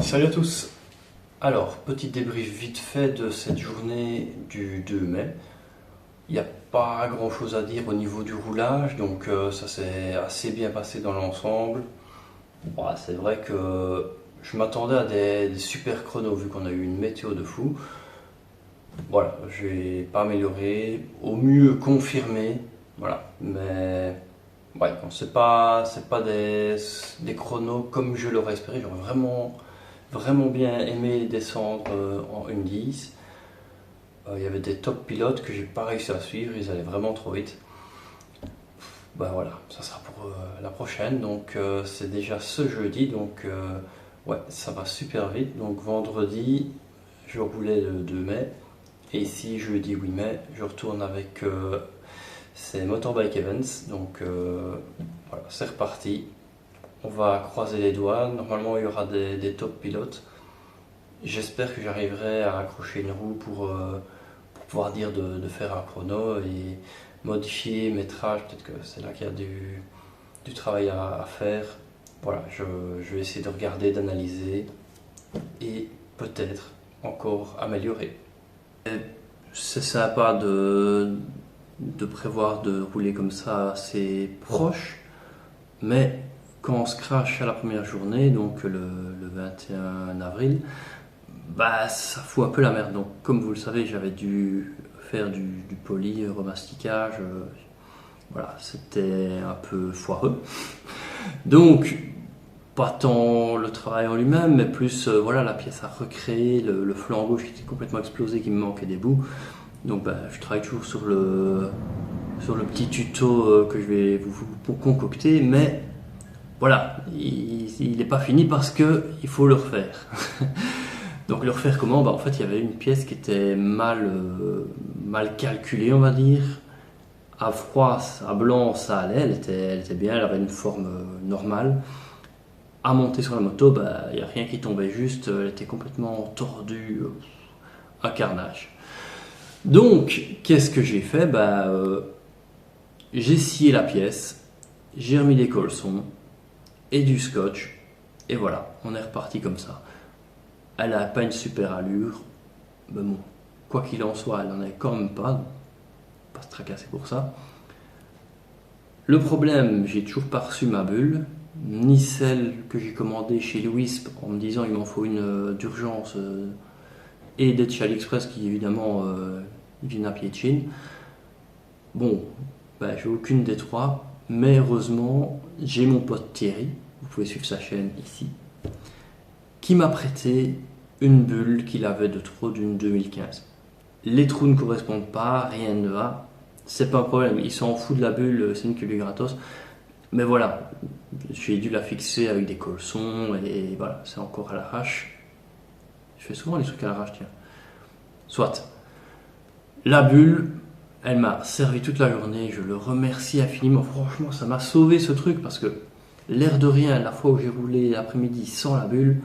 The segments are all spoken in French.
Salut à tous. Alors, petit débrief vite fait de cette journée du 2 mai. Il n'y a pas grand chose à dire au niveau du roulage, donc ça s'est assez bien passé dans l'ensemble. Bon, c'est vrai que je m'attendais à des super chronos vu qu'on a eu une météo de fou. Voilà, je vais pas améliorer, au mieux confirmer, voilà. Mais ouais, bon, c'est pas des chronos comme je l'aurais espéré. J'aurais vraiment bien aimé descendre en 1.10. Il y avait des top pilotes que j'ai pas réussi à suivre, ils allaient vraiment trop vite. Ben voilà, ça sera pour la prochaine. Donc c'est déjà ce jeudi, donc ouais, ça va super vite. Donc vendredi, je roulais le 2 mai. Et ici, jeudi 8 mai, je retourne avec ces Motorbike Events. Donc voilà, c'est reparti. On va croiser les doigts. Normalement, il y aura des top pilotes. J'espère que j'arriverai à accrocher une roue pour pouvoir dire de faire un chrono et modifier métrage. Peut-être que c'est là qu'il y a du travail à faire. Voilà, je vais essayer de regarder, d'analyser et peut-être encore améliorer. C'est sympa de prévoir de rouler comme ça assez proche, mais quand on se crache à la première journée, donc le 21 avril, bah ça fout un peu la merde. Donc comme vous le savez, j'avais dû faire du poli, remasticage, voilà, c'était un peu foireux. Donc pas tant le travail en lui-même, mais plus voilà, la pièce à recréer, le flanc gauche qui était complètement explosé, qui me manquait des bouts. Donc bah, je travaille toujours sur le petit tuto que je vais vous concocter, mais voilà, il n'est pas fini parce qu'il faut le refaire. Donc le refaire comment? Bah, en fait, il y avait une pièce qui était mal calculée, on va dire. À froid, à blanc, ça allait, elle était bien, elle avait une forme normale. À monter sur la moto, bah, il n'y a rien qui tombait juste, elle était complètement tordue, un carnage. Donc, qu'est-ce que j'ai fait? Bah, j'ai scié la pièce, j'ai remis des colsons et du scotch, et voilà, on est reparti comme ça. Elle n'a pas une super allure, mais bon, quoi qu'il en soit, elle n'en avait quand même pas se tracasser pour ça. Le problème, j'ai toujours pas reçu ma bulle, ni celle que j'ai commandée chez Wisp en me disant il m'en faut une d'urgence, et d'être chez AliExpress qui évidemment vient à pied de Chine. Bon, bah, j'ai aucune des trois, mais heureusement, j'ai mon pote Thierry, vous pouvez suivre sa chaîne ici, qui m'a prêté une bulle qu'il avait de trop d'une 2015. Les trous ne correspondent pas, rien ne va, c'est pas un problème, il s'en fout de la bulle, c'est une qui lui est gratos. Mais voilà, j'ai dû la fixer avec des colsons et voilà, c'est encore à l'arrache. Je fais souvent les trucs à l'arrache, tiens. Soit. La bulle, elle m'a servi toute la journée, je le remercie infiniment. Franchement, ça m'a sauvé ce truc parce que l'air de rien, la fois où j'ai roulé l'après-midi sans la bulle,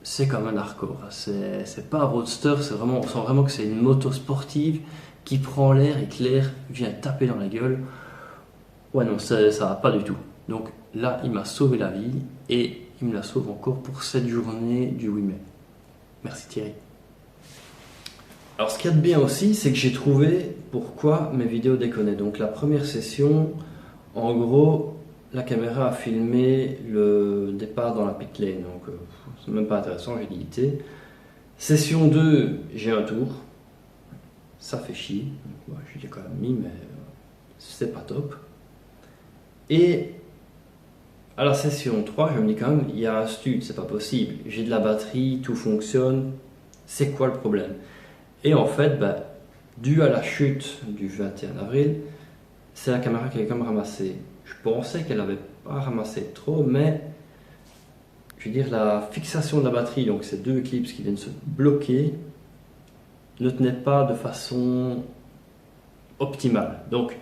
c'est comme un hardcore. C'est pas un roadster, on sent vraiment que c'est une moto sportive qui prend l'air et que l'air vient taper dans la gueule. Ouais, non, ça va pas du tout. Donc là, il m'a sauvé la vie et il me la sauve encore pour cette journée du 8 mai. Merci Thierry. Alors ce qu'il y a de bien aussi, c'est que j'ai trouvé pourquoi mes vidéos déconnaient. Donc la première session, en gros, la caméra a filmé le départ dans la pit lane. Donc c'est même pas intéressant, j'ai limité. Session 2, j'ai un tour. Ça fait chier. Ouais, je l'ai quand même mis, mais c'est pas top. Et à la session 3, je me dis quand même, il y a un stud, c'est pas possible. J'ai de la batterie, tout fonctionne. C'est quoi le problème? Et en fait, bah, dû à la chute du 21 avril, c'est la caméra qui avait quand même ramassé. Je pensais qu'elle n'avait pas ramassé trop, mais je veux dire, la fixation de la batterie, donc ces deux clips qui viennent se bloquer, ne tenaient pas de façon optimale. Donc,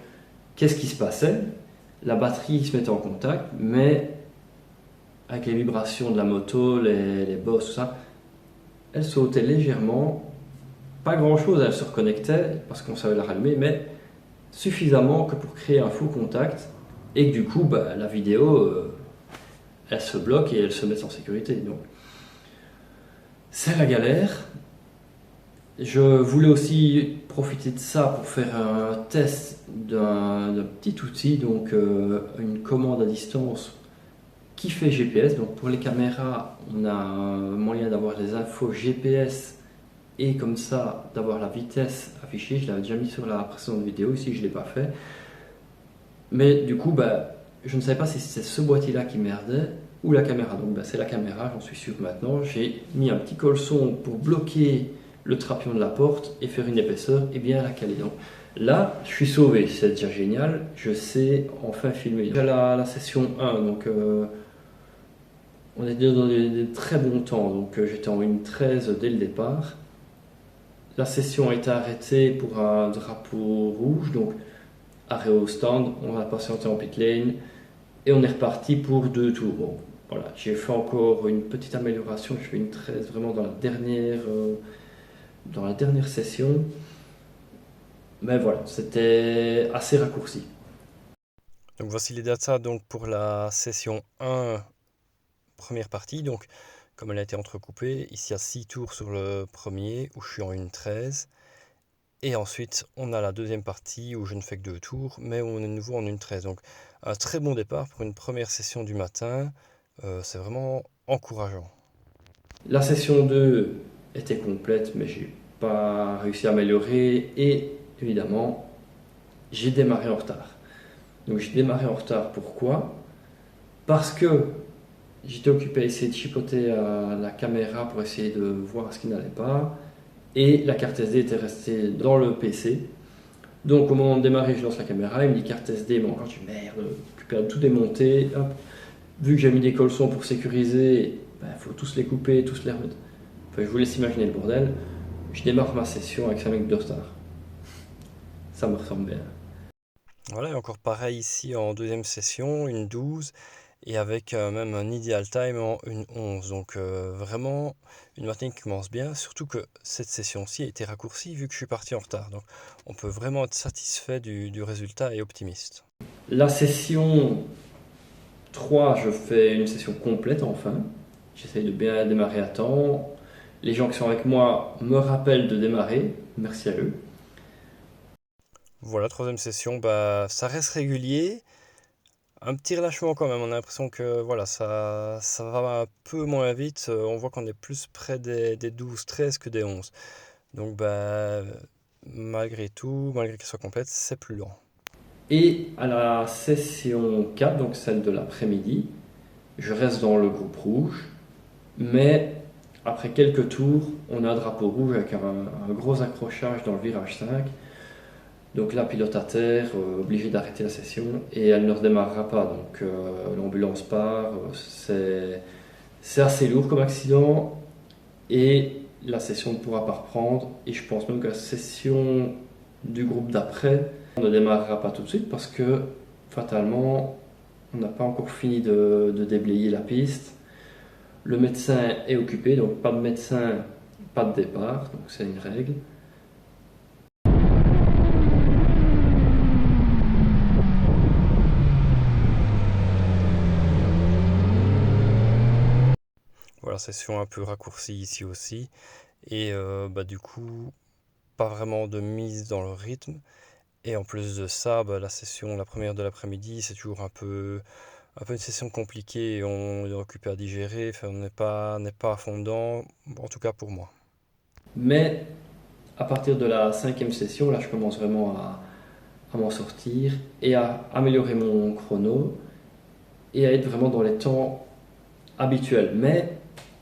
qu'est-ce qui se passait? La batterie se mettait en contact, mais avec les vibrations de la moto, les bosses, tout ça, elle sautait légèrement. Pas grand chose, elle se reconnectait parce qu'on savait la rallumer, mais suffisamment que pour créer un faux contact et que du coup la vidéo elle se bloque et elle se met en sécurité. Donc C'est la galère. Je voulais aussi profiter de ça pour faire un test d'un petit outil, donc une commande à distance qui fait GPS. Donc pour les caméras, on a un moyen d'avoir les infos GPS et comme ça d'avoir la vitesse affichée. Je l'avais déjà mis sur la précédente vidéo, ici je ne l'ai pas fait. Mais du coup, bah, je ne savais pas si c'était ce boîtier-là qui merdait ou la caméra. Donc bah, c'est la caméra, j'en suis sûr maintenant. J'ai mis un petit colson pour bloquer le trapion de la porte et faire une épaisseur et bien la caler. Donc là, je suis sauvé, c'est déjà génial. Je sais enfin filmer. Déjà la session 1, donc on était dans des très bons temps. Donc j'étais en 1.13 dès le départ. La session a été arrêtée pour un drapeau rouge, donc arrêt au stand. On a patienté en pit lane. Et on est reparti pour 2 tours. Bon, voilà, j'ai fait encore une petite amélioration. Je fais une 13 vraiment dans la dernière session. Mais voilà, c'était assez raccourci. Donc voici les datas donc pour la session 1, première partie. Donc comme elle a été entrecoupée, ici il y a 6 tours sur le premier où je suis en 1.13. Et ensuite on a la deuxième partie où je ne fais que 2 tours, mais on est de nouveau en 1.13. Donc un très bon départ pour une première session du matin. C'est vraiment encourageant. La session 2 était complète, mais j'ai pas réussi à améliorer. Et évidemment, j'ai démarré en retard. Donc j'ai démarré en retard, pourquoi? Parce que j'étais occupé à essayer de chipoter à la caméra pour essayer de voir ce qui n'allait pas. Et la carte SD était restée dans le PC. Donc au moment de démarrer, je lance la caméra, il me dit carte SD, mais encore je dis merde, récupère tout démonter. Hop. Vu que j'ai mis des colsons pour sécuriser, il faut tous les couper, tous les remettre. Enfin, je vous laisse imaginer le bordel. Je démarre ma session avec 5 minutes de retard. Ça me ressemble bien. Voilà, et encore pareil ici en deuxième session, 1.12, et avec même un ideal time en 1.11. Donc vraiment une matinée qui commence bien, surtout que cette session-ci a été raccourcie vu que je suis parti en retard. Donc on peut vraiment être satisfait du résultat et optimiste. La session 3, je fais une session complète enfin. J'essaye de bien démarrer à temps. Les gens qui sont avec moi me rappellent de démarrer. Merci à eux. Voilà, troisième session, bah ça reste régulier. Un petit relâchement quand même, on a l'impression que voilà, ça va un peu moins vite. On voit qu'on est plus près des 12-13 que des 11. Donc bah malgré tout, malgré qu'elle soit complète, c'est plus lent. Et à la session 4, donc celle de l'après-midi, je reste dans le groupe rouge. Mais après quelques tours, on a un drapeau rouge avec un gros accrochage dans le virage 5. Donc là, pilote à terre, obligé d'arrêter la session et elle ne redémarrera pas. Donc l'ambulance part. C'est assez lourd comme accident et la session ne pourra pas reprendre. Et je pense même que la session du groupe d'après ne démarrera pas tout de suite parce que fatalement, on n'a pas encore fini de déblayer la piste. Le médecin est occupé, donc pas de médecin, pas de départ, donc c'est une règle. Voilà, session un peu raccourcie ici aussi. Et bah du coup, pas vraiment de mise dans le rythme. Et en plus de ça, bah, la session, la première de l'après-midi, c'est toujours un peu une session compliquée. On est occupé à digérer, enfin, on n'est pas à fond dedans, en tout cas pour moi. Mais à partir de la cinquième session, là je commence vraiment à m'en sortir et à améliorer mon chrono et à être vraiment dans les temps habituels. Mais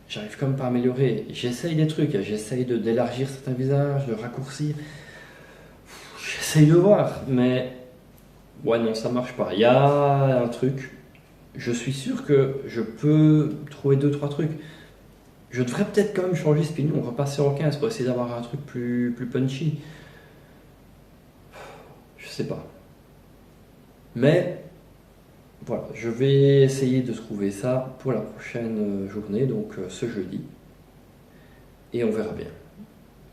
j'arrive quand même pas à améliorer. J'essaye des trucs, j'essaye d'élargir certains visages, de raccourcir. J'essaye de voir, mais ouais, non, ça marche pas. Il y a un truc, je suis sûr que je peux trouver deux, trois trucs. Je devrais peut-être quand même changer ce pignon, repasser en 15 pour essayer d'avoir un truc plus punchy. Je sais pas. Mais voilà, je vais essayer de trouver ça pour la prochaine journée, donc ce jeudi. Et on verra bien.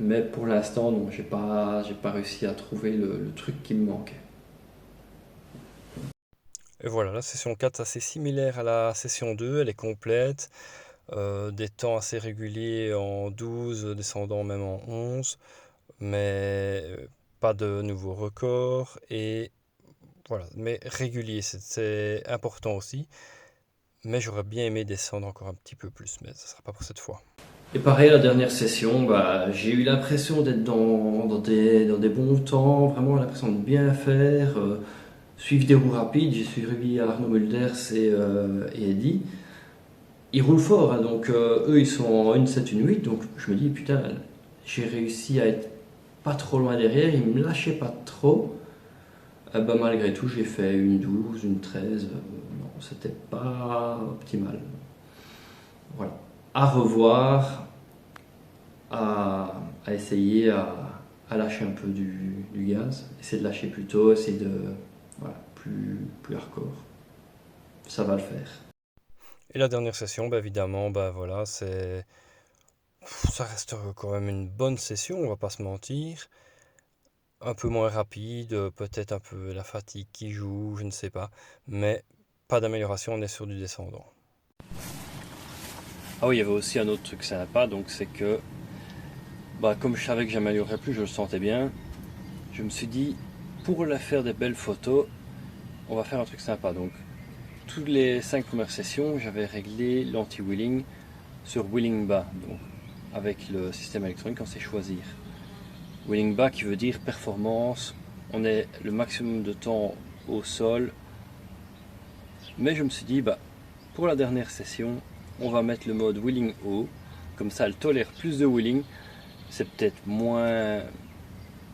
Mais pour l'instant, non, j'ai pas réussi à trouver le truc qui me manquait. Et voilà, la session 4 assez similaire à la session 2, elle est complète. des temps assez réguliers en 12, descendant même en 11, mais pas de nouveaux records, et voilà, mais régulier, c'est important aussi, mais j'aurais bien aimé descendre encore un petit peu plus, mais ça sera pas pour cette fois. Et pareil, la dernière session, j'ai eu l'impression d'être dans des bons temps, vraiment l'impression de bien faire, suivre des roues rapides. J'ai suivi Arnaud Mulders et Eddy. Ils roulent fort, hein, donc eux ils sont en 1.7, 1.8, donc je me dis putain, j'ai réussi à être pas trop loin derrière, ils me lâchaient pas trop. Malgré tout, j'ai fait une 12, une 13, non, c'était pas optimal. Voilà. À revoir, à essayer à lâcher un peu du gaz, essayer de lâcher plus tôt, essayer de. Voilà, plus hardcore. Ça va le faire. Et la dernière session, bah évidemment, bah voilà, ça reste quand même une bonne session, on va pas se mentir. Un peu moins rapide, peut-être un peu la fatigue qui joue, je ne sais pas, mais pas d'amélioration, on est sur du descendant. Ah oui, il y avait aussi un autre truc sympa, donc c'est que, comme je savais que j'améliorerais plus, je le sentais bien, je me suis dit, pour faire des belles photos, on va faire un truc sympa. Donc, toutes les 5 premières sessions, j'avais réglé l'anti-wheeling sur wheeling bas, donc avec le système électronique, on sait choisir. Wheeling bas qui veut dire performance, on est le maximum de temps au sol, mais je me suis dit, pour la dernière session, on va mettre le mode wheeling haut, comme ça elle tolère plus de wheeling, c'est peut-être moins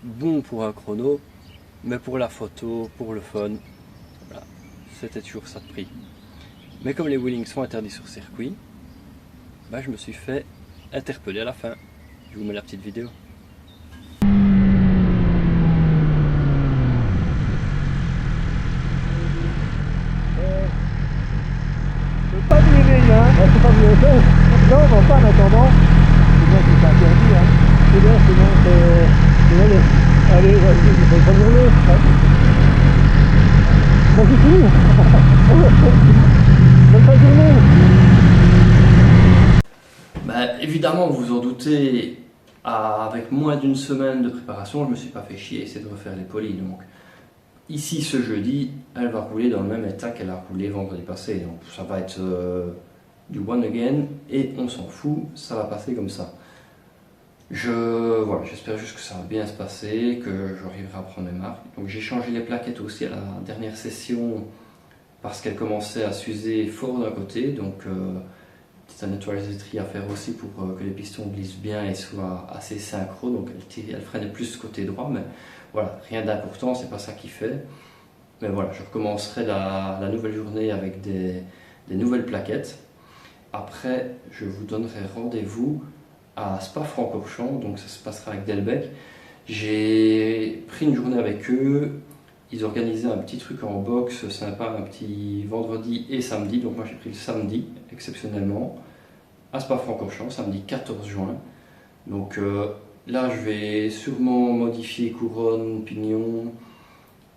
bon pour un chrono, mais pour la photo, pour le fun, voilà, c'était toujours ça de prix. Mais comme les wheelings sont interdits sur circuit, je me suis fait interpeller à la fin. Je vous mets la petite vidéo. C'est pas du wheeling, hein. C'est pas du wheeling. Non, non, pas en attendant. C'est bien que c'est interdit, hein. C'est bien, c'est... Allez, vas-y, il faut pas hurler. Bon, c'est fini. Même pas hurler. Évidemment, vous vous en doutez, avec moins d'une semaine de préparation, je me suis pas fait chier à essayer de refaire les polis. Donc, ici, ce jeudi, elle va rouler dans le même état qu'elle a roulé vendredi passé. Donc, ça va être du one again et on s'en fout, ça va passer comme ça. Voilà, j'espère juste que ça va bien se passer, que j'arriverai à prendre mes marques. Donc, j'ai changé les plaquettes aussi à la dernière session parce qu'elle commençait à s'user fort d'un côté. Donc, c'est un nettoyage d'étrier à faire aussi pour que les pistons glissent bien et soient assez synchro. Donc elle freinait plus côté droit, mais voilà, rien d'important, c'est pas ça qui fait. Mais voilà, je recommencerai la nouvelle journée avec des nouvelles plaquettes. Après, je vous donnerai rendez-vous à Spa-Francorchamps, donc ça se passera avec Delbecq. J'ai pris une journée avec eux. Ils organisaient un petit truc en boxe sympa, un petit vendredi et samedi. Donc moi j'ai pris le samedi, exceptionnellement, à Spa-Francorchamps, samedi 14 juin. Donc là je vais sûrement modifier couronne, pignon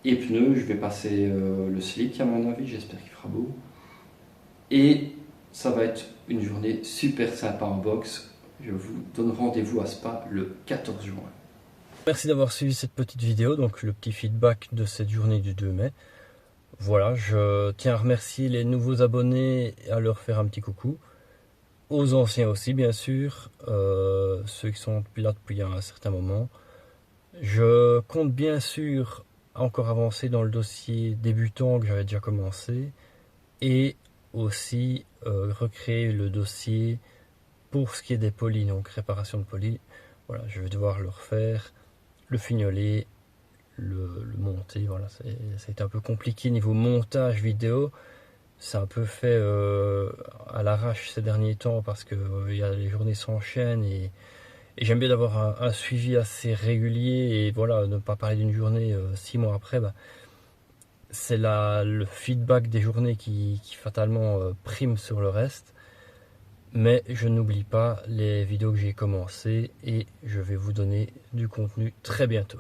et pneus. Je vais passer le slick à mon avis, j'espère qu'il fera beau. Et ça va être une journée super sympa en boxe. Je vous donne rendez-vous à Spa le 14 juin. Merci d'avoir suivi cette petite vidéo, donc le petit feedback de cette journée du 2 mai. Voilà, je tiens à remercier les nouveaux abonnés et à leur faire un petit coucou. Aux anciens aussi, bien sûr, ceux qui sont là depuis un certain moment. Je compte bien sûr encore avancer dans le dossier débutant que j'avais déjà commencé et aussi recréer le dossier pour ce qui est des polis, donc réparation de polis. Voilà, je vais devoir le refaire, le fignoler, le monter. Voilà, ça a été un peu compliqué niveau montage vidéo. C'est un peu fait à l'arrache ces derniers temps parce que les journées s'enchaînent et j'aime bien d'avoir un suivi assez régulier et voilà, ne pas parler d'une journée 6 mois après. C'est le feedback des journées qui fatalement prime sur le reste. Mais je n'oublie pas les vidéos que j'ai commencées et je vais vous donner du contenu très bientôt.